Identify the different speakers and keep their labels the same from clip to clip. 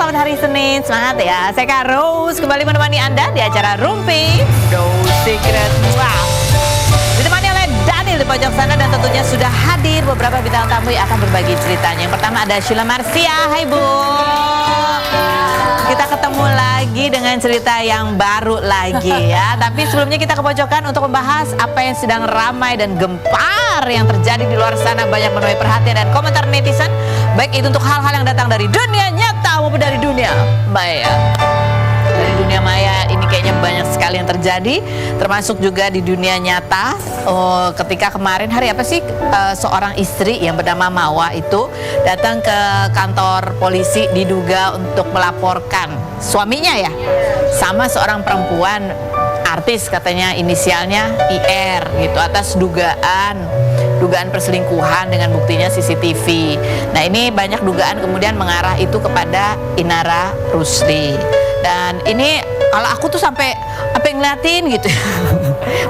Speaker 1: selamat hari Senin. Semangat ya. Saya Kak Rose kembali menemani Anda di acara Rumpi No Secret. Wow. Ditemani oleh Daniel di pojok sana dan tentunya sudah hadir beberapa bintang tamu yang akan berbagi ceritanya. Yang pertama ada Sheila Marcia. Hai Bu. Kita ketemu lagi dengan cerita yang baru lagi ya. Tapi sebelumnya kita ke pojokan untuk membahas apa yang sedang ramai dan gempar yang terjadi di luar sana, banyak menuai perhatian dan komentar netizen, baik itu untuk hal-hal yang datang dari dunia nyata maupun dari dunia maya. Dari dunia maya ini kayaknya banyak sekali yang terjadi, termasuk juga di dunia nyata. Ketika kemarin hari apa sih, seorang istri yang bernama Mawa itu datang ke kantor polisi diduga untuk melaporkan suaminya ya, sama seorang perempuan artis, katanya inisialnya IR gitu, atas dugaan perselingkuhan dengan buktinya CCTV. Nah ini banyak dugaan kemudian mengarah itu kepada Inara Rusli. Dan ini kalau aku tuh sampai ngeliatin gitu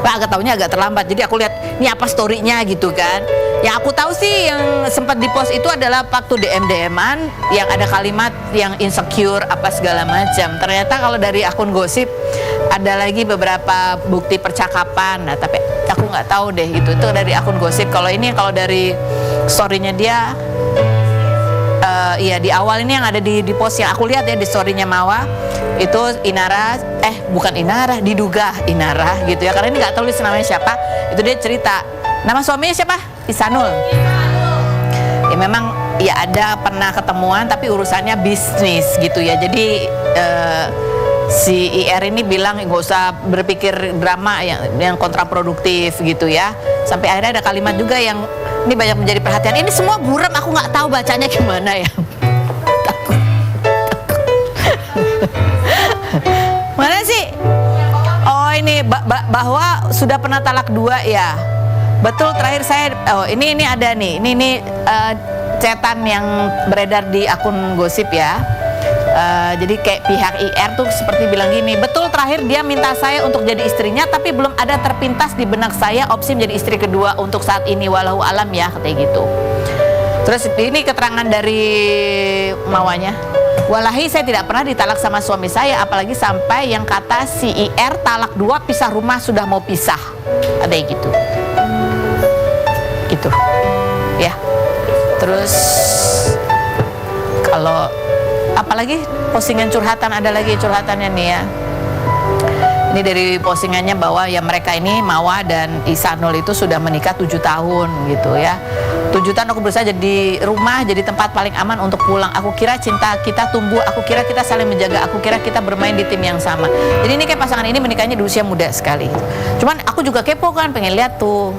Speaker 1: agak taunya agak terlambat, jadi aku lihat ini apa story-nya gitu kan. Yang aku tahu sih yang sempat di-post itu adalah waktu DM-an yang ada kalimat yang insecure apa segala macam. Ternyata kalau dari akun gosip ada lagi beberapa bukti percakapan. Nah, tapi aku nggak tahu deh itu dari akun gosip. Kalau ini kalau dari story-nya dia iya di awal ini yang ada di post yang aku lihat ya di story-nya Mawa itu Inara, bukan Inara, diduga Inara gitu ya, karena ini nggak tahu namanya siapa. Itu dia cerita nama suaminya siapa, Ihsanul. Ya memang ya ada pernah ketemuan tapi urusannya bisnis gitu ya. Jadi si IR ini bilang nggak usah berpikir drama yang kontraproduktif gitu ya. Sampai akhirnya ada kalimat juga yang ini banyak menjadi perhatian. Ini semua buram, aku nggak tahu bacanya gimana ya. Mana sih? Oh ini bahwa sudah pernah talak 2 ya. Betul, terakhir saya ini ada nih. Ini cetan yang beredar di akun gosip ya. Jadi kayak pihak IR tuh seperti bilang gini, betul terakhir dia minta saya untuk jadi istrinya, tapi belum ada terpintas di benak saya opsi menjadi istri kedua untuk saat ini, walau alam ya, katanya gitu. Terus ini keterangan dari Mawanya, walahi saya tidak pernah ditalak sama suami saya, apalagi sampai yang kata si IR talak 2 pisah rumah sudah mau pisah, ada gitu ya. Terus kalau apalagi postingan curhatan, ada lagi curhatannya nih ya. Ini dari postingannya bahwa ya mereka ini Mawa dan Ihsanul itu sudah menikah 7 tahun gitu ya. 7 tahun aku berusaha jadi rumah, jadi tempat paling aman untuk pulang. Aku kira cinta kita tumbuh, aku kira kita saling menjaga, aku kira kita bermain di tim yang sama. Jadi ini kayak pasangan ini menikahnya di usia muda sekali. Cuman aku juga kepo kan, pengen lihat tuh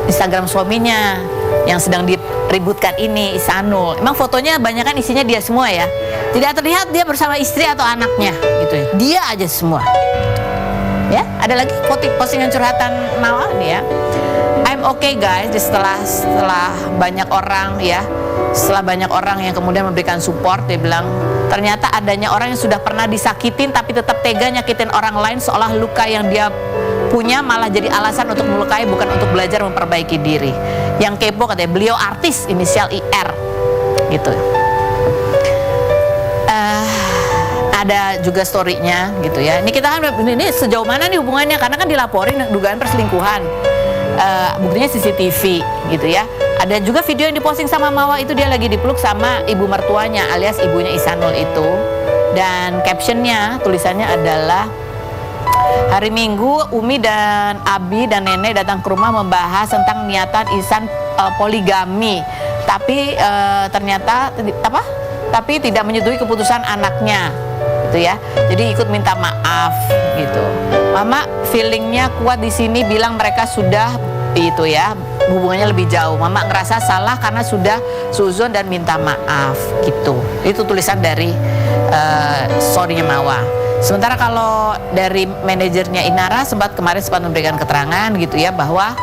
Speaker 1: Instagram suaminya yang sedang diributkan ini, Ihsanul. Emang fotonya banyak kan isinya dia semua ya. Tidak terlihat dia bersama istri atau anaknya gitu ya. Dia aja semua. Ya, ada lagi postingan curhatan Mawa nih ya. I'm okay guys, setelah banyak orang ya. Setelah banyak orang yang kemudian memberikan support, dia bilang ternyata adanya orang yang sudah pernah disakitin tapi tetap tega nyakitin orang lain, seolah luka yang dia punya malah jadi alasan untuk melukai, bukan untuk belajar memperbaiki diri. Yang kepo katanya beliau artis inisial IR gitu. Ada juga story-nya gitu ya. Ini kita kan ini sejauh mana nih hubungannya, karena kan dilaporin dugaan perselingkuhan. Buktinya CCTV gitu ya. Ada juga video yang diposting sama Mawa, itu dia lagi dipeluk sama ibu mertuanya alias ibunya Ihsanul itu. Dan captionnya, tulisannya adalah hari Minggu Umi dan Abi dan Nenek datang ke rumah membahas tentang niatan Ihsan poligami, tapi ternyata tapi tidak menyetujui keputusan anaknya gitu ya. Jadi ikut minta maaf gitu. Mama feelingnya kuat di sini, bilang mereka sudah itu ya hubungannya lebih jauh. Mama ngerasa salah karena sudah suzon dan minta maaf gitu. Itu tulisan dari story-nya Mawa. Sementara kalau dari manajernya Inara kemarin sempat memberikan keterangan gitu ya, bahwa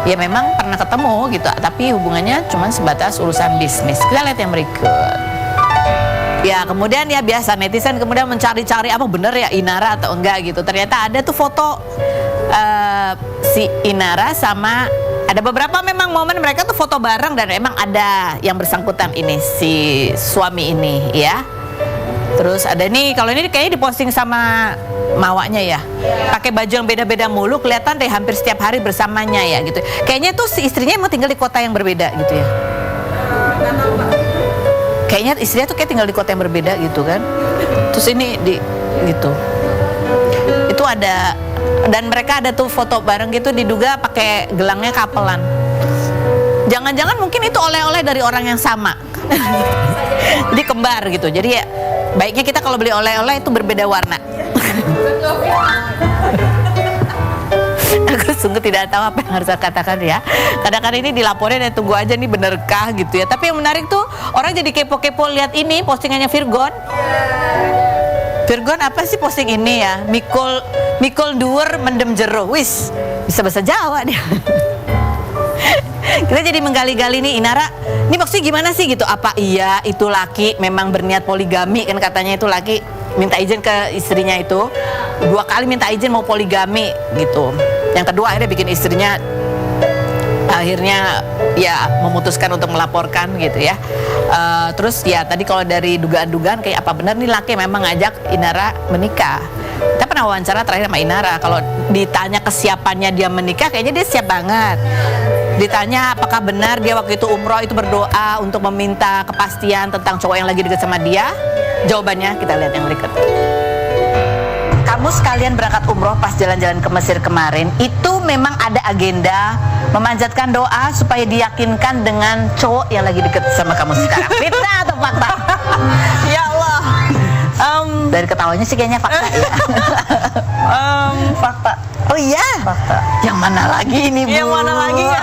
Speaker 1: ya memang pernah ketemu gitu, tapi hubungannya cuma sebatas urusan bisnis. Kita lihat yang berikut. Ya kemudian ya biasa netizen kemudian mencari-cari apa bener ya Inara atau enggak gitu. Ternyata ada tuh foto si Inara sama, ada beberapa memang momen mereka tuh foto bareng dan emang ada yang bersangkutan ini si suami ini ya. Terus ada nih, kalau ini kayaknya diposting sama mawanya ya, pakai baju yang beda-beda mulu, kelihatan deh hampir setiap hari bersamanya ya gitu. Kayaknya tuh si istrinya emang tinggal di kota yang berbeda gitu ya. Kayaknya istrinya tuh kayak tinggal di kota yang berbeda gitu kan. Terus ini di gitu. Itu ada, dan mereka ada tuh foto bareng gitu, diduga pakai gelangnya kapelan. Jangan-jangan mungkin itu oleh-oleh dari orang yang sama. Jadi kembar gitu. Jadi ya baiknya kita kalau beli oleh-oleh itu berbeda warna. Aku sungguh tidak tahu apa yang harus saya katakan ya. Kadang-kadang ini dilaporin ya, tunggu aja nih benerkah gitu ya. Tapi yang menarik tuh orang jadi kepo-kepo lihat ini postingannya Virgon. Virgon apa sih posting ini ya? Mikul Duur mendem jero. Wis, bisa bahasa Jawa dia. Kita jadi menggali-gali nih, Inara, ini maksudnya gimana sih gitu? Apa iya itu laki memang berniat poligami, kan katanya itu laki minta izin ke istrinya itu 2 kali minta izin mau poligami gitu. Yang kedua akhirnya bikin istrinya akhirnya ya memutuskan untuk melaporkan gitu ya. Terus ya tadi kalau dari dugaan-dugaan kayak apa benar nih laki memang ngajak Inara menikah. Kita pernah wawancara terakhir sama Inara, kalau ditanya kesiapannya dia menikah kayaknya dia siap banget. Ditanya apakah benar dia waktu itu umroh itu berdoa untuk meminta kepastian tentang cowok yang lagi dekat sama dia, jawabannya kita lihat yang berikut. Kamu sekalian berangkat umroh pas jalan-jalan ke Mesir kemarin, itu memang ada agenda memanjatkan doa supaya diyakinkan dengan cowok yang lagi deket sama kamu sekarang. Fitnah atau fakta?
Speaker 2: Ya Allah.
Speaker 1: Dari ketawanya sih kayaknya fakta ya.
Speaker 2: Fakta.
Speaker 1: Oh iya?
Speaker 2: Fakta.
Speaker 1: Yang mana lagi ini, Bu?
Speaker 2: Yang mana lagi ya?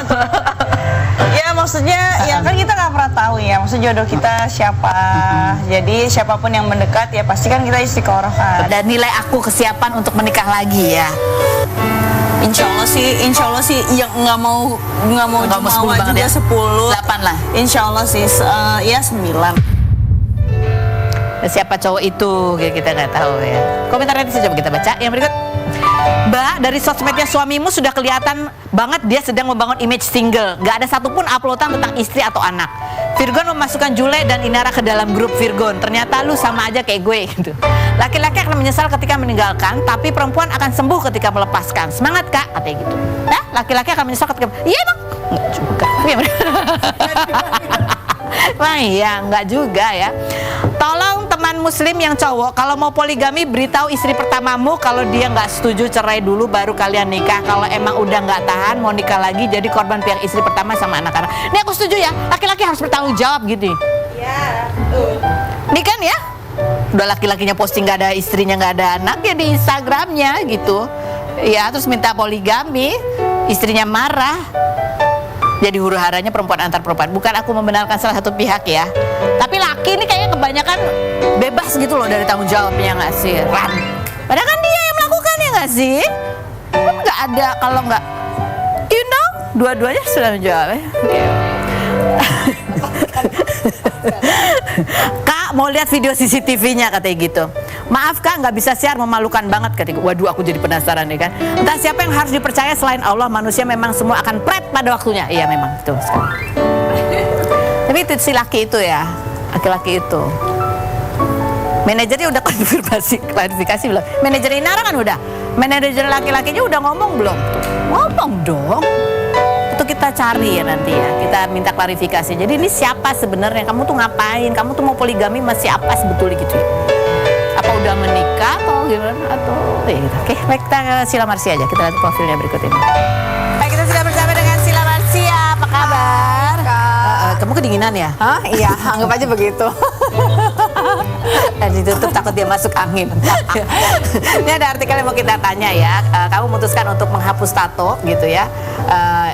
Speaker 2: Ya maksudnya ya kan kita nggak pernah tahu ya, maksud jodoh kita siapa. Jadi siapapun yang mendekat ya pasti kan kita istiqoroh kan.
Speaker 1: Dan nilai aku kesiapan untuk menikah lagi ya.
Speaker 2: Insya Allah sih yang nggak mau jumawa juga
Speaker 1: ya?
Speaker 2: 10,
Speaker 1: 8 lah.
Speaker 2: Insya Allah sih ya 9.
Speaker 1: Siapa cowok itu kita nggak tahu ya. Komentar netizen coba kita baca yang berikut. Mbak, dari sosmednya suamimu sudah kelihatan banget dia sedang membangun image single. Gak ada satupun uploadan tentang istri atau anak. Virgon memasukkan Jule dan Inara ke dalam grup Virgon. Ternyata lu sama aja kayak gue gitu. Laki-laki akan menyesal ketika meninggalkan, tapi perempuan akan sembuh ketika melepaskan. Semangat kak, katanya gitu. Nah, laki-laki akan menyesal ketika, iya emang nggak juga. Wah iya, nggak juga ya. Tolong teman muslim yang cowok, kalau mau poligami beritahu istri pertamamu kalau dia nggak setuju cerai dulu baru kalian nikah. Kalau emang udah nggak tahan mau nikah lagi jadi korban pihak istri pertama sama anak-anak. Ini aku setuju ya, laki-laki harus bertanggung jawab gitu.
Speaker 2: Ya.
Speaker 1: Ini kan ya, udah laki-lakinya posting nggak ada istrinya nggak ada anak ya di Instagramnya gitu. Ya terus minta poligami, istrinya marah. Jadi huru haranya perempuan antar perempuan. Bukan aku membenarkan salah satu pihak ya, tapi laki ini kayaknya kebanyakan bebas gitu loh dari tanggung jawabnya nggak sih, Ran? Padahal kan dia yang melakukan ya nggak sih? Kan nggak ada kalau nggak, you know, dua-duanya sudah menjawab ya. Okay. Kak mau lihat video CCTV-nya katanya gitu. Maaf kak, nggak bisa share, memalukan banget katanya. Waduh, aku jadi penasaran nih kan. Entah siapa yang harus dipercaya selain Allah, manusia memang semua akan pret pada waktunya. Iya memang, betul sekali. Tapi itu si laki itu ya, laki-laki itu. Manajernya udah klarifikasi belum? Manajer Inara kan udah. Manajer laki-lakinya udah ngomong belum? Tuh, ngomong dong. Itu kita cari ya nanti ya, kita minta klarifikasi. Jadi ini siapa sebenarnya? Kamu tuh ngapain? Kamu tuh mau poligami masih apa sebetulnya gitu ya? Apa udah menikah atau gimana atau oke, baik kita ke Sila Marsia aja, kita lihat profilnya berikut ini. Baik, kita sudah bersama dengan Sila Marsia, apa kabar? Kamu kedinginan ya?
Speaker 2: Hah? Iya, anggap aja begitu.
Speaker 1: Dan ditutup takut dia masuk angin. Ini ada artikel yang mau kita tanya ya. Kamu memutuskan untuk menghapus tato gitu ya.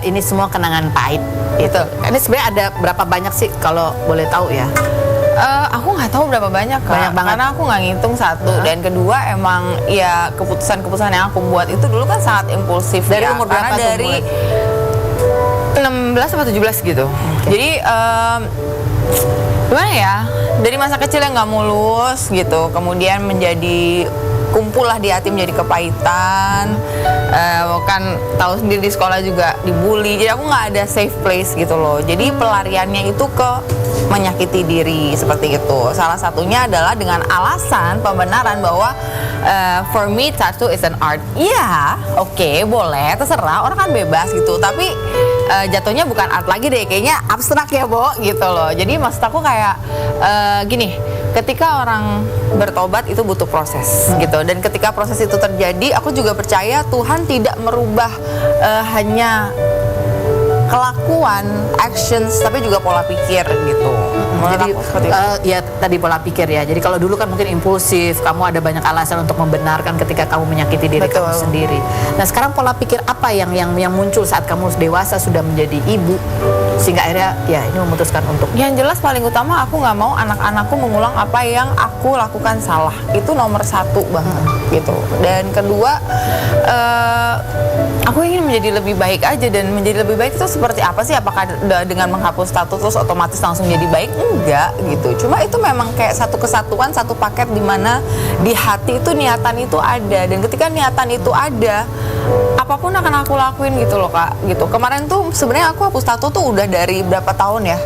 Speaker 1: Ini semua kenangan pahit gitu. Ini sebenarnya ada berapa banyak sih kalau boleh tahu ya?
Speaker 2: Aku nggak tahu berapa banyak Kak.
Speaker 1: Banyak banget.
Speaker 2: Karena aku nggak ngitung satu. Dan kedua emang ya keputusan-keputusan yang aku buat itu dulu kan sangat impulsif.
Speaker 1: Dari
Speaker 2: ya.
Speaker 1: umur berapa?
Speaker 2: Karena dari 16 atau 17 gitu. Jadi gimana ya? Dari masa kecil yang nggak mulus gitu, kemudian menjadi
Speaker 3: kumpul lah di hati menjadi kepahitan. Kan tahu sendiri di sekolah juga dibully, jadi aku nggak ada safe place gitu loh. Jadi pelariannya itu ke menyakiti diri seperti itu. Salah satunya adalah dengan alasan pembenaran bahwa for me tattoo is an art. Iya, oke, boleh, terserah, orang kan bebas gitu. Tapi jatuhnya bukan art lagi deh, kayaknya abstrak ya, Bo, gitu loh. Jadi maksud aku kayak gini, ketika orang bertobat itu butuh proses gitu, dan ketika proses itu terjadi, aku juga percaya Tuhan tidak merubah hanya kelakuan, actions, tapi juga pola pikir gitu.
Speaker 1: Jadi ya tadi pola pikir ya. Jadi kalau dulu kan mungkin impulsif, kamu ada banyak alasan untuk membenarkan ketika kamu menyakiti diri kamu sendiri. Nah sekarang pola pikir apa yang muncul saat kamu dewasa sudah menjadi ibu, sehingga akhirnya ya ini memutuskan untuk.
Speaker 3: Yang jelas paling utama aku nggak mau anak-anakku mengulang apa yang aku lakukan salah. Itu nomor satu banget gitu. Dan kedua, aku ingin menjadi lebih baik aja, dan menjadi lebih baik itu seperti apa sih? Apakah dengan menghapus tato terus otomatis langsung jadi baik? Enggak gitu. Cuma itu memang kayak satu kesatuan, satu paket di mana di hati itu niatan itu ada, dan ketika niatan itu ada, apapun akan aku lakuin gitu loh, Kak. Gitu. Kemarin tuh sebenarnya aku hapus tato tuh udah dari berapa tahun ya?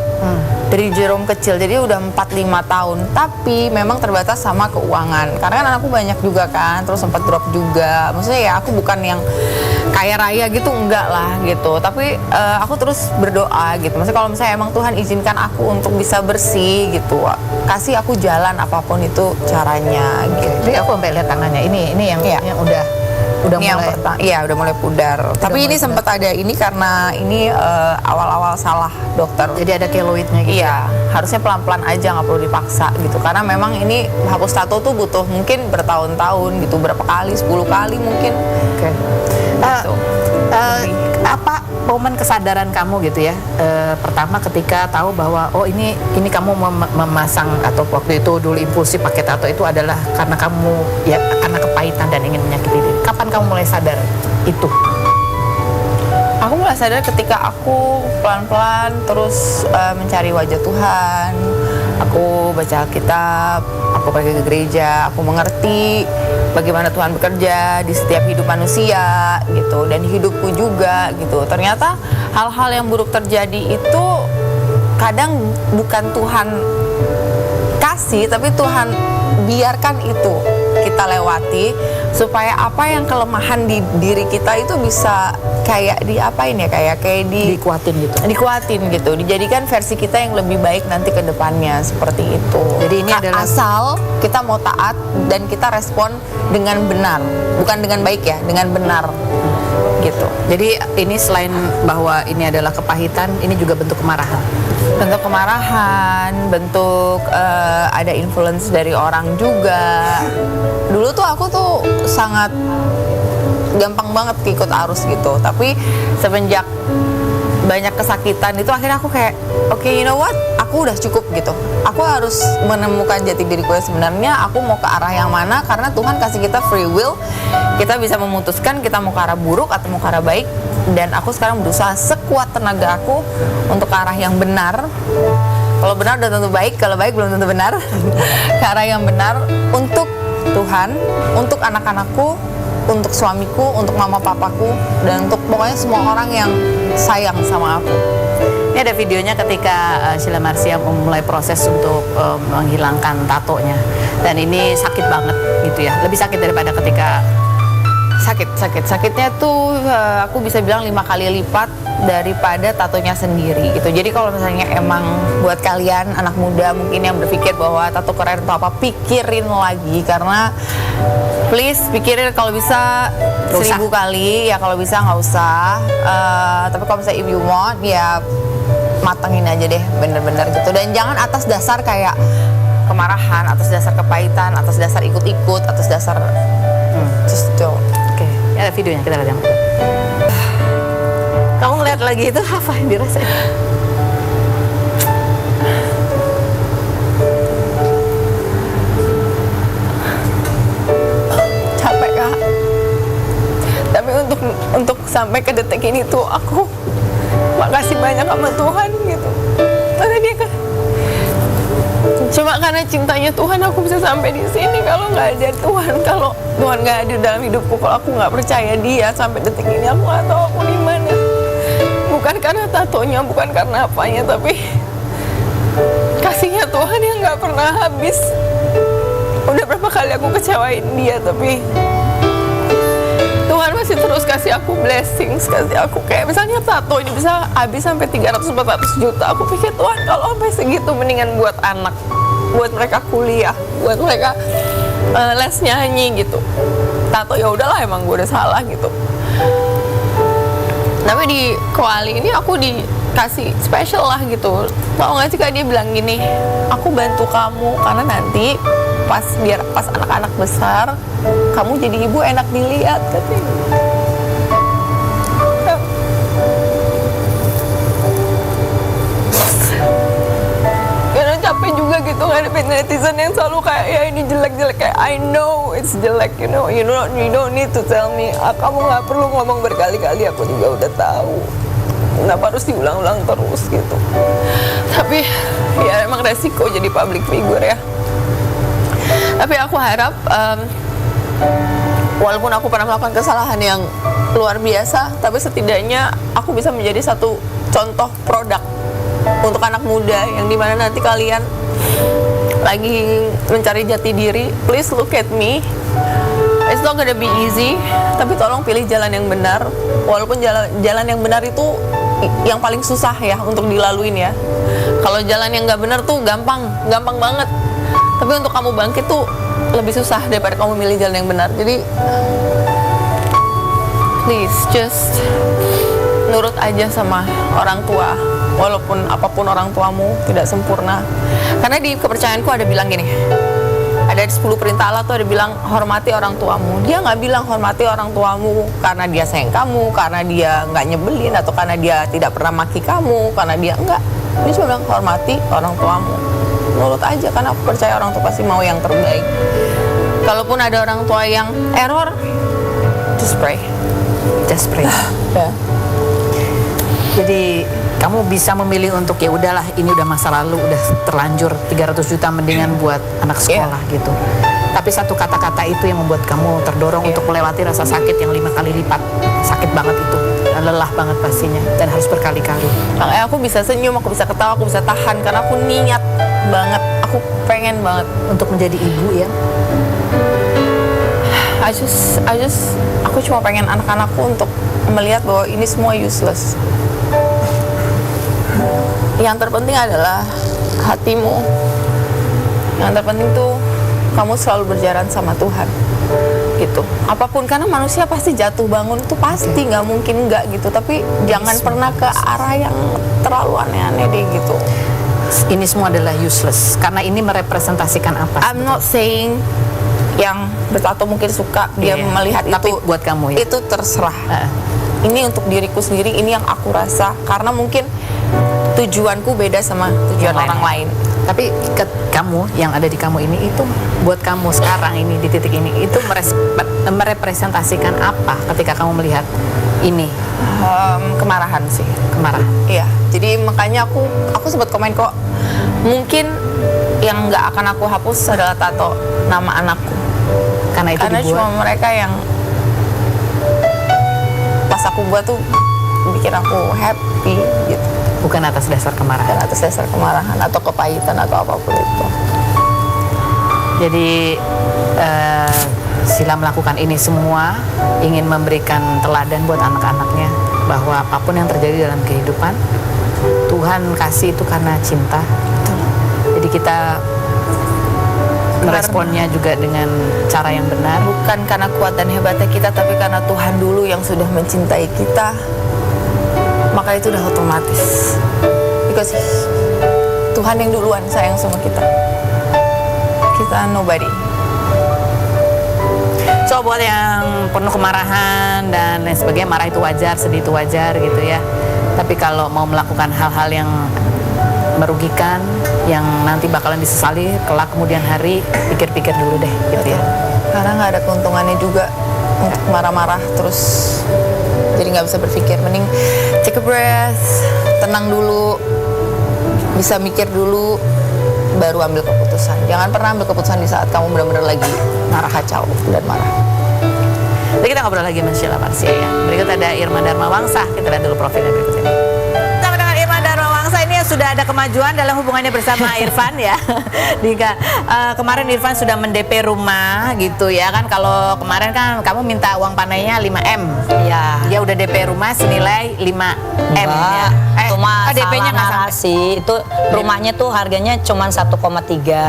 Speaker 3: Dari Jerome kecil, jadi udah 4-5 tahun. Tapi memang terbatas sama keuangan, karena kan anakku banyak juga kan, terus sempat drop juga. Maksudnya ya aku bukan yang kaya raya gitu, enggak lah gitu. Tapi aku terus berdoa gitu. Maksudnya kalau misalnya emang Tuhan izinkan aku untuk bisa bersih gitu, kasih aku jalan apapun itu caranya gitu.
Speaker 1: Jadi aku sampai lihat tangannya, ini yang udah
Speaker 3: Ini
Speaker 1: mulai.
Speaker 3: iya udah mulai pudar. Tapi ini sempat ada ini karena ini awal-awal salah dokter.
Speaker 1: Jadi ada keloidnya gitu.
Speaker 3: Iya, harusnya pelan-pelan aja, nggak perlu dipaksa gitu. Karena memang ini hapus tato tuh butuh mungkin bertahun-tahun gitu, berapa kali, 10 kali mungkin.
Speaker 1: Oke.
Speaker 3: Gitu.
Speaker 1: Apa momen kesadaran kamu gitu ya? Pertama ketika tahu bahwa oh ini kamu memasang, atau waktu itu dulu impulsif pakai tato itu adalah karena kamu ya karena kepahitan dan ingin menyakiti diri. Kapan kamu mulai sadar itu?
Speaker 3: Aku mulai sadar ketika aku pelan-pelan terus mencari wajah Tuhan. Aku baca Alkitab, aku pergi ke gereja, aku mengerti bagaimana Tuhan bekerja di setiap hidup manusia gitu, dan hidupku juga gitu. Ternyata hal-hal yang buruk terjadi itu kadang bukan Tuhan kasih, tapi Tuhan biarkan itu kita lewati, supaya apa yang kelemahan di diri kita itu bisa kayak diapain ya, kayak dikuatin gitu, dijadikan versi kita yang lebih baik nanti ke depannya, seperti itu.
Speaker 1: Jadi ini adalah
Speaker 3: asal kita mau taat dan kita respon dengan benar, bukan dengan baik ya, dengan benar gitu.
Speaker 1: Jadi ini selain bahwa ini adalah kepahitan, ini juga bentuk kemarahan.
Speaker 3: Bentuk kemarahan, bentuk ada influence dari orang juga. Dulu tuh aku tuh sangat gampang banget ikut arus gitu, tapi semenjak banyak kesakitan itu akhirnya aku kayak oke, you know what, aku udah cukup gitu. Aku harus menemukan jati diriku yang sebenarnya, aku mau ke arah yang mana, karena Tuhan kasih kita free will, kita bisa memutuskan kita mau ke arah buruk atau mau ke arah baik. Dan aku sekarang berusaha sekuat tenaga aku untuk ke arah yang benar. Kalau benar udah tentu baik, kalau baik belum tentu benar. Ke arah yang benar untuk Tuhan, untuk anak-anakku, untuk suamiku, untuk mama papaku, dan untuk pokoknya semua orang yang sayang sama aku.
Speaker 1: Ini ada videonya ketika Sheila Marcia memulai proses untuk menghilangkan tatonya, dan ini sakit banget gitu ya, lebih sakit daripada ketika
Speaker 3: sakitnya tuh aku bisa bilang 5 kali lipat daripada tatonya sendiri gitu. Jadi kalau misalnya emang buat kalian anak muda mungkin yang berpikir bahwa tato keren atau apa, pikirin lagi, karena please pikirin, kalau bisa 1000 kali ya, kalau bisa nggak usah. Tapi kalau misalnya if you want ya matangin aja deh bener-bener gitu, dan jangan atas dasar kayak kemarahan, atas dasar kepahitan, atas dasar ikut-ikut, atas dasar just do.
Speaker 1: Oke, ini ada videonya, kita lihat yang itu. Kamu ngeliat lagi itu apa yang dirasain?
Speaker 3: Capek, Kak. Tapi untuk sampai ke detik ini tuh aku makasih banyak sama Tuhan gitu. Karena dia kan Cuma karena cintanya Tuhan aku bisa sampai di sini. Kalau nggak ada Tuhan, kalau Tuhan nggak hadir dalam hidupku, kalau aku nggak percaya Dia sampai detik ini, aku nggak tahu aku di mana. Bukan karena tatonya, bukan karena apanya, tapi kasihnya Tuhan yang nggak pernah habis. Udah berapa kali aku kecewain Dia, tapi Tuhan masih terus kasih aku blessings, kasih aku kayak misalnya tato ini bisa habis sampai 300-400 juta. Aku pikir Tuhan kalau sampai segitu mendingan buat anak, buat mereka kuliah, buat mereka les nyanyi gitu. Tato ya udahlah, emang gue udah salah gitu. Tapi di Koali ini aku dikasih special lah gitu. Tau gak sih Kak, dia bilang gini, aku bantu kamu karena nanti biar pas anak-anak besar kamu jadi ibu enak dilihat katanya. Karena capek juga gitu ngadepin netizen yang selalu kayak ya ini jelek-jelek, kayak I know it's jelek, you don't need to tell me. Kamu nggak perlu ngomong berkali-kali, aku juga udah tahu. Kenapa harus diulang-ulang terus gitu? Tapi ya emang resiko jadi public figure ya. Tapi aku harap walaupun aku pernah melakukan kesalahan yang luar biasa, tapi setidaknya aku bisa menjadi satu contoh produk untuk anak muda yang dimana nanti kalian lagi mencari jati diri. Please look at me. It's not gonna be easy, tapi tolong pilih jalan yang benar. Walaupun jalan yang benar itu yang paling susah ya untuk dilaluin ya. Kalau jalan yang nggak benar tuh gampang banget. Tapi untuk kamu bangkit tuh lebih susah daripada kamu milih jalan yang benar. Jadi please just nurut aja sama orang tua. Walaupun apapun orang tuamu tidak sempurna. Karena di kepercayaanku ada bilang gini, ada 10 perintah Allah tuh ada bilang hormati orang tuamu. Dia nggak bilang hormati orang tuamu karena dia sayang kamu, karena dia nggak nyebelin, atau karena dia tidak pernah maki kamu, karena dia enggak. Dia cuma bilang hormati orang tuamu. Nurut aja, karena aku percaya orang tua pasti mau yang terbaik. Kalaupun ada orang tua yang error, just pray.
Speaker 1: Ya. Jadi kamu bisa memilih untuk ya udahlah, ini udah masa lalu, udah terlanjur, 300 juta mendingan buat anak sekolah gitu. Tapi satu kata-kata itu yang membuat kamu terdorong untuk melewati rasa sakit yang 5 kali lipat. Sakit banget itu, dan lelah banget pastinya, dan harus berkali-kali.
Speaker 3: Makanya aku bisa senyum, aku bisa ketawa, aku bisa tahan karena aku niat banget, aku pengen banget
Speaker 1: Untuk menjadi ibu ya.
Speaker 3: Aku cuma pengen anak-anakku untuk melihat bahwa ini semua useless. Yang terpenting adalah hatimu. Yang terpenting tuh kamu selalu berjalan sama Tuhan gitu. Apapun, karena manusia pasti jatuh bangun tuh pasti, nggak mungkin nggak gitu. Tapi jangan pernah ke arah yang terlalu aneh-aneh deh gitu.
Speaker 1: Ini semua adalah useless karena ini merepresentasikan apa?
Speaker 3: I'm not saying yang bertato mungkin suka dia melihat
Speaker 1: tapi
Speaker 3: itu,
Speaker 1: buat kamu ya.
Speaker 3: itu terserah. Ini untuk diriku sendiri, ini yang aku rasa, karena mungkin tujuanku beda sama tujuan orang lain.
Speaker 1: Tapi kamu yang ada di kamu ini, itu buat kamu sekarang ini di titik ini, itu merepresentasikan apa ketika kamu melihat ini?
Speaker 3: Kemarahan sih.
Speaker 1: Kemarahan.
Speaker 3: Iya, jadi makanya aku sempat komen kok, mungkin yang nggak akan aku hapus adalah tato nama anakku.
Speaker 1: Karena itu
Speaker 3: Karena
Speaker 1: dibuat.
Speaker 3: cuma mereka yang pas aku buat tuh bikin aku happy gitu.
Speaker 1: Bukan atas dasar kemarahan.
Speaker 3: Dan atas dasar kemarahan atau kepahitan atau apapun itu.
Speaker 1: Jadi Sila melakukan ini semua ingin memberikan teladan buat anak-anaknya bahwa apapun yang terjadi dalam kehidupan, Tuhan kasih itu karena cinta. Jadi kita meresponnya juga dengan cara yang benar.
Speaker 3: Bukan karena kuat dan hebatnya kita, tapi karena Tuhan dulu yang sudah mencintai kita. Maka itu udah otomatis. Because Tuhan yang duluan sayang sama kita. Kita nobody.
Speaker 1: So buat yang penuh kemarahan dan lain sebagainya, marah itu wajar, sedih itu wajar gitu ya. Tapi kalau mau melakukan hal-hal yang merugikan, yang nanti bakalan disesali kelak kemudian hari, pikir-pikir dulu deh gitu ya.
Speaker 3: Karena nggak ada keuntungannya juga untuk marah-marah terus, jadi nggak bisa berpikir. Mending take a breath, tenang dulu, bisa mikir dulu, baru ambil keputusan. Jangan pernah ambil keputusan di saat kamu benar-benar lagi marah, kacau dan marah.
Speaker 1: Nanti kita ngobrol lagi sama Sheila Marcia ya. Berikut ada Irma Dharma Wangsa. Kita lihat dulu profilnya berikut ini. Sama dengan Irma Dharma Wangsa ini sudah ada kemajuan dalam hubungannya bersama Irfan ya. Dika, kemarin Irfan sudah men-DP rumah gitu ya kan. Kalau kemarin kan kamu minta uang panainya 5M.
Speaker 4: Iya.
Speaker 1: Dia udah DP rumah senilai 5M ya.
Speaker 4: Enggak, cuma
Speaker 1: DP-nya
Speaker 4: salah
Speaker 1: nggak sampai.
Speaker 4: narasi. Itu rumahnya tuh harganya cuma 1,3.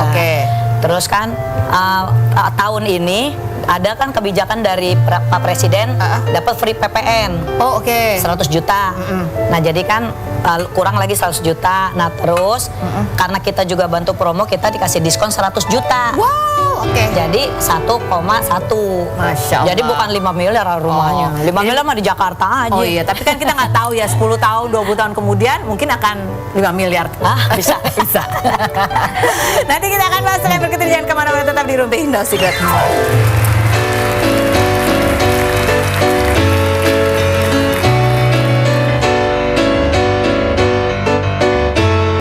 Speaker 1: Oke.
Speaker 4: Terus kan tahun ini ada kan kebijakan dari Pak Presiden dapat free PPN.
Speaker 1: Oh oke.
Speaker 4: 100 juta. Nah, jadi kan kurang lagi 100 juta. Nah, terus karena kita juga bantu promo, kita dikasih diskon 100 juta.
Speaker 1: Wow, oke.
Speaker 4: Jadi 1,1.
Speaker 1: Masya Allah.
Speaker 4: Jadi bukan 5 miliar rumahnya.
Speaker 1: Oh.
Speaker 4: 5 miliar mah di Jakarta aja.
Speaker 1: Oh iya, tapi kan kita nggak tahu ya 10 tahun, 20 tahun kemudian mungkin akan 5 miliar.
Speaker 4: Ah, bisa.
Speaker 1: Bisa. Nanti kita akan bahas yang berikutnya, jangan kemana-mana, tetap di Rumpi Indo Secret.